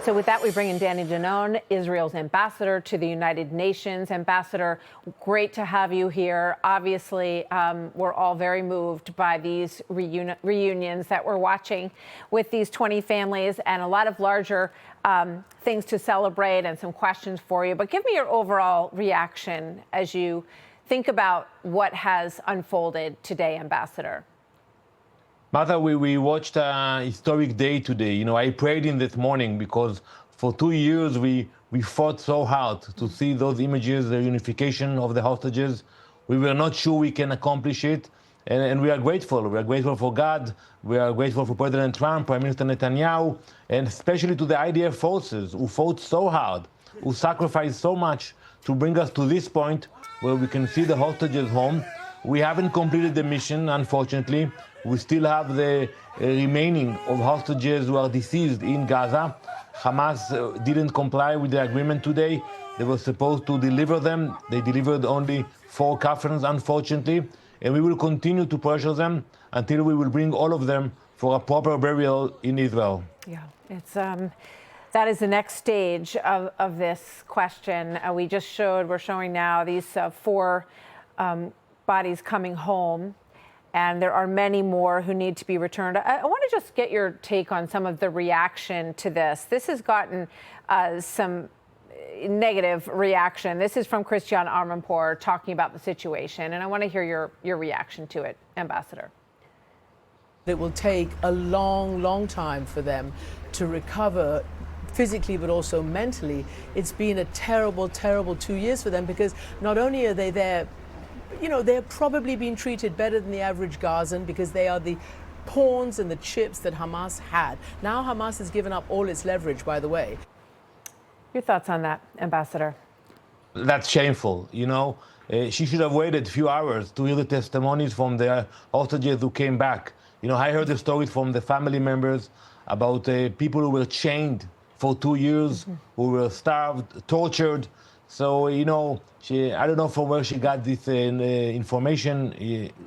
So with that, we bring in Danon, Israel's ambassador to the United Nations. Ambassador, great to have you here. Obviously, we're all very moved by these reunions that we're watching with these 20 families, and a lot of larger things to celebrate and some questions for you. But give me your overall reaction as you think about what has unfolded today, Ambassador. Martha, we watched a historic day today. You know, I prayed in this morning because for 2 years we fought so hard to see those images, the unification of the hostages. We were not sure we can accomplish it, and we are grateful. We are grateful for God. We are grateful for President Trump, Prime Minister Netanyahu, and especially to the IDF forces who fought so hard, who sacrificed so much to bring us to this point where we can see the hostages home. We haven't completed the mission, unfortunately. We still have the remaining of hostages who are deceased in Gaza. Hamas didn't comply with the agreement today. They were supposed to deliver them. They delivered only 4 coffins, unfortunately. And we will continue to pressure them until we will bring all of them for a proper burial in Israel. Yeah, it's that is the next stage of this question. We're showing now these 4 bodies coming home, and there are many more who need to be returned. I want to just get your take on some of the reaction to this. This has gotten some negative reaction. This is from Christiane Amanpour talking about the situation, and I want to hear your reaction to it, Ambassador. It will take a long, long time for them to recover physically, but also mentally. It's been a terrible, terrible 2 years for them, because not only are they there, you know, they're probably being treated better than the average Gazan because they are the pawns and the chips that Hamas had. Now Hamas has given up all its leverage, by the way. Your thoughts on that, Ambassador? That's shameful. You know, she should have waited a few hours to hear the testimonies from the hostages who came back. You know, I heard the stories from the family members about people who were chained for 2 years, who were starved, tortured. So, you know, I don't know from where she got this information.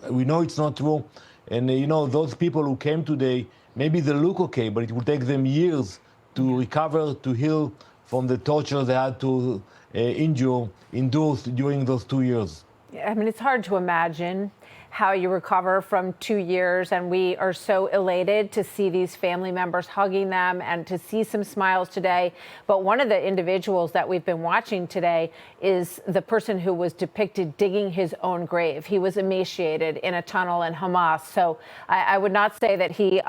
We know it's not true. And, you know, those people who came today, maybe they look okay, but it will take them years to recover, to heal from the torture they had to endure during those 2 years. I mean, it's hard to imagine how you recover from 2 years, and we are so elated to see these family members hugging them and to see some smiles today. But one of the individuals that we've been watching today is the person who was depicted digging his own grave. He was emaciated in a tunnel in Hamas. So I would not say that he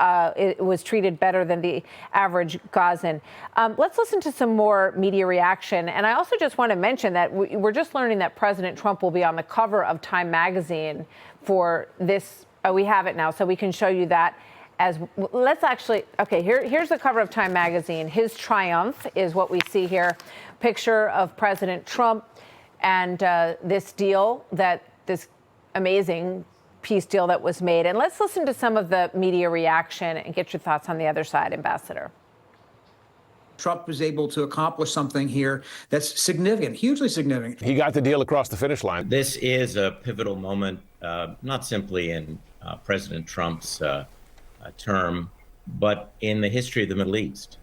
was treated better than the average Gazan. Let's listen to some more media reaction. And I also just want to mention that we're just learning that President Trump will be on the cover of Time magazine for this. We have it now, so we can show you that. Let's actually, okay, here's the cover of Time magazine. His triumph is what we see here. Picture of President Trump and this amazing peace deal that was made. And let's listen to some of the media reaction and get your thoughts on the other side, Ambassador. Trump was able to accomplish something here that's significant, hugely significant. He got the deal across the finish line. This is a pivotal moment, not simply in President Trump's term, but in the history of the Middle East.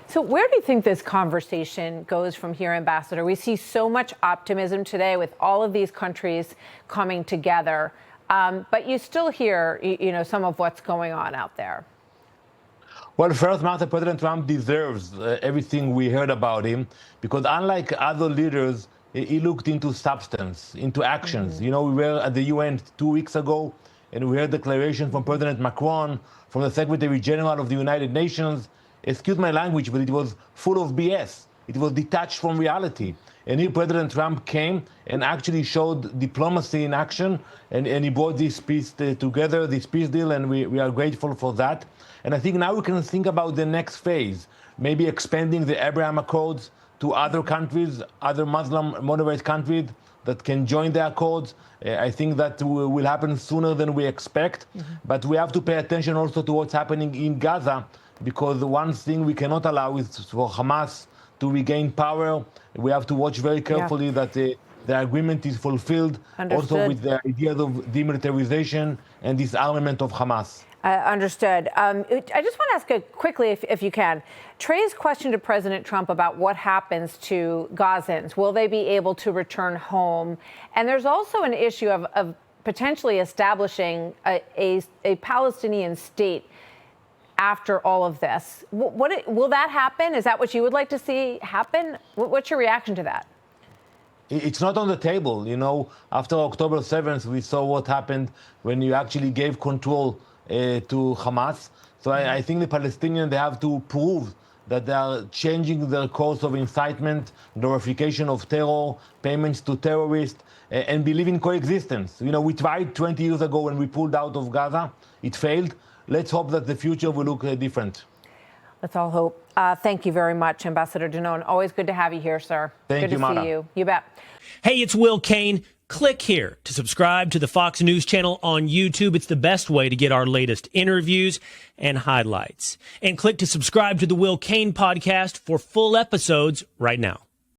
So where do you think this conversation goes from here, Ambassador? We see so much optimism today with all of these countries coming together, but you still hear, you know, some of what's going on out there. Well, first, Martha, President Trump deserves everything we heard about him, because unlike other leaders, he looked into substance, into actions. You know, we were at the UN 2 weeks ago, and we heard declaration from President Macron, from the Secretary General of the United Nations. Excuse my language, but it was full of BS. It was detached from reality. And here President Trump came and actually showed diplomacy in action, and he brought this peace together, this peace deal, and we are grateful for that. And I think now we can think about the next phase, maybe expanding the Abraham Accords to other countries, other Muslim moderate countries that can join the accords. I think that will happen sooner than we expect. But we have to pay attention also to what's happening in Gaza, because the one thing we cannot allow is for Hamas to regain power. We have to watch very carefully that the agreement is fulfilled. Understood. Also with the idea of demilitarization and disarmament of Hamas. Understood. I just want to ask quickly, if you can, Trey's question to President Trump about what happens to Gazans. Will they be able to return home? And there's also an issue of potentially establishing a Palestinian state after all of this. Will that happen? Is that what you would like to see happen? What's your reaction to that? It's not on the table. You know, after October 7th, we saw what happened when you actually gave control to Hamas. So I think the Palestinians, they have to prove that they are changing their course of incitement, glorification of terror, payments to terrorists, and believe in coexistence. You know, we tried 20 years ago when we pulled out of Gaza. It failed. Let's hope that the future will look different. Let's all hope. Thank you very much, Ambassador Danon. Always good to have you here, sir. Thank you, Mara. Good to see you. You bet. Hey, it's Will Cain. Click here to subscribe to the Fox News channel on YouTube. It's the best way to get our latest interviews and highlights. And click to subscribe to the Will Cain podcast for full episodes right now.